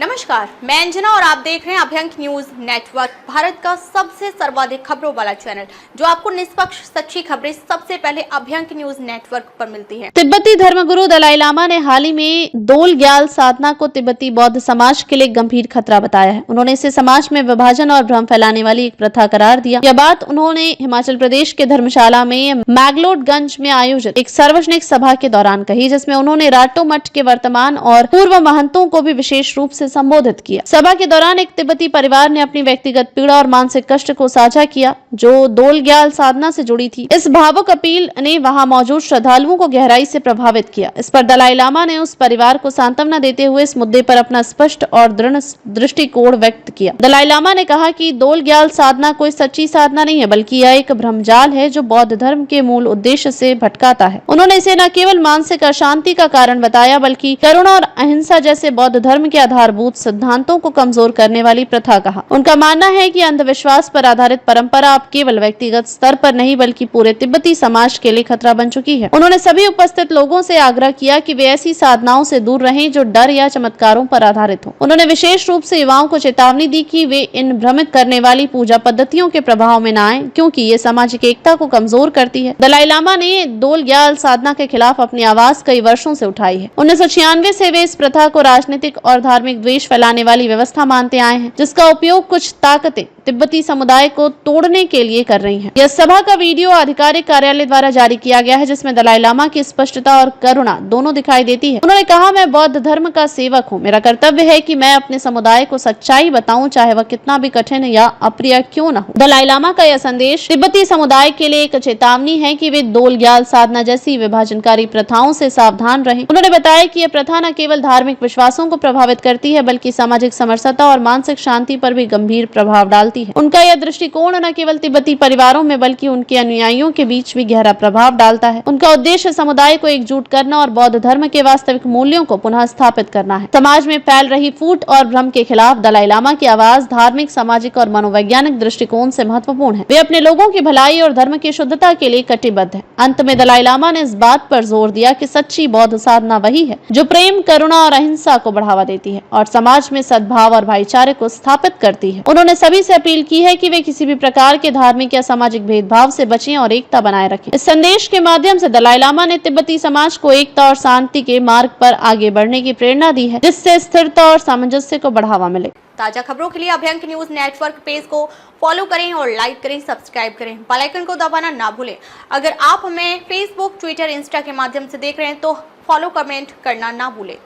नमस्कार, मैं अंजना और आप देख रहे हैं अभ्यंक न्यूज नेटवर्क, भारत का सबसे सर्वाधिक खबरों वाला चैनल, जो आपको निष्पक्ष सच्ची खबरें सबसे पहले अभ्यंक न्यूज नेटवर्क पर मिलती हैं। तिब्बती धर्मगुरु दलाई लामा ने हाल ही में दोल ग्याल साधना को तिब्बती बौद्ध समाज के लिए गंभीर खतरा बताया है। उन्होंने इसे समाज में विभाजन और भ्रम फैलाने वाली एक प्रथा करार दिया। यह बात उन्होंने हिमाचल प्रदेश के धर्मशाला में मैगलोडगंज में आयोजित एक सार्वजनिक सभा के दौरान कही, जिसमें उन्होंने राटो मठ के वर्तमान और पूर्व महंतों को भी विशेष रूप से संबोधित किया। सभा के दौरान एक तिब्बती परिवार ने अपनी व्यक्तिगत पीड़ा और मानसिक कष्ट को साझा किया, जो दोल ग्याल साधना से जुड़ी थी। इस भावुक अपील ने वहां मौजूद श्रद्धालुओं को गहराई से प्रभावित किया। इस पर दलाई लामा ने उस परिवार को सांत्वना देते हुए इस मुद्दे पर अपना स्पष्ट और दृढ़ दृष्टिकोण व्यक्त किया। दलाई लामा ने कहा कि दोल ग्याल साधना कोई सच्ची साधना नहीं है, बल्कि यह एक भ्रमजाल है जो बौद्ध धर्म के मूल उद्देश्य से भटकाता है। उन्होंने इसे न केवल मानसिक अशांति का कारण बताया, बल्कि करुणा और अहिंसा जैसे बौद्ध धर्म के आधारभूत सिद्धांतों को कमजोर करने वाली प्रथा कहा। उनका मानना है कि अंधविश्वास पर आधारित परंपरा अब केवल व्यक्तिगत स्तर पर नहीं, बल्कि पूरे तिब्बती समाज के लिए खतरा बन चुकी है। उन्होंने सभी उपस्थित लोगों से आग्रह किया कि वे ऐसी साधनाओं से दूर रहें जो डर या चमत्कारों पर आधारित हो। उन्होंने विशेष रूप से युवाओं को चेतावनी दी कि वे इन भ्रमित करने वाली पूजा पद्धतियों के प्रभाव में न आए, क्योंकि ये सामाजिक एकता को कमजोर करती है। दलाई लामा ने दोल ग्याल साधना के खिलाफ अपनी आवाज कई वर्षों से उठाई है। 1996 से वे इस प्रथा को राजनीतिक और धार्मिक द्वेष फैलाने वाली व्यवस्था मानते आए हैं, जिसका उपयोग कुछ ताकतें तिब्बती समुदाय को तोड़ने के लिए कर रही हैं। यह सभा का वीडियो आधिकारिक कार्यालय द्वारा जारी किया गया है, जिसमें दलाई लामा की स्पष्टता और करुणा दोनों दिखाई देती है। उन्होंने कहा, मैं बौद्ध धर्म का सेवक हूँ। मेरा कर्तव्य है कि मैं अपने समुदाय को सच्चाई बताऊं, चाहे वह कितना भी कठिन या अप्रिय क्यों न हो। दलाई लामा का यह संदेश तिब्बती समुदाय के लिए एक चेतावनी है कि वे दोल ग्याल साधना जैसी विभाजनकारी प्रथाओं से सावधान रहें। उन्होंने बताया कि यह प्रथा न केवल धार्मिक विश्वासों को प्रभावित करती है, बल्कि सामाजिक समरसता और मानसिक शांति पर भी गंभीर प्रभाव डालती है। उनका यह दृष्टिकोण न केवल तिब्बती परिवारों में, बल्कि उनके अनुयायियों के बीच भी गहरा प्रभाव डालता है। उनका उद्देश्य समुदाय को एकजुट करना और बौद्ध धर्म के वास्तविक मूल्यों को पुनः स्थापित करना है। समाज में फैल रही फूट और भ्रम के खिलाफ दलाई लामा की आवाज धार्मिक, सामाजिक और मनोवैज्ञानिक दृष्टिकोण से महत्वपूर्ण है। वे अपने लोगों की भलाई और धर्म की शुद्धता के लिए कटिबद्ध है। अंत में दलाई लामा ने इस बात पर जोर दिया कि सच्ची बौद्ध साधना वही है जो प्रेम, करुणा और अहिंसा को बढ़ावा देती है और समाज में सद्भाव और भाईचारे को स्थापित करती है। उन्होंने सभी से अपील की है कि वे किसी भी प्रकार के धार्मिक या सामाजिक भेदभाव से बचें और एकता बनाए रखें। इस संदेश के माध्यम से दलाई लामा ने तिब्बती समाज को एकता और शांति के मार्ग पर आगे बढ़ने की प्रेरणा दी है, जिससे स्थिरता और सामंजस्य को बढ़ावा मिले। ताजा खबरों के लिए अभ्यंक न्यूज नेटवर्क पेज को फॉलो करें और लाइक करें, सब्सक्राइब करें, बेल आइकन को दबाना ना भूलें। अगर आप हमें फेसबुक, ट्विटर, इंस्टा के माध्यम से देख रहे हैं तो फॉलो, कमेंट करना ना भूलें।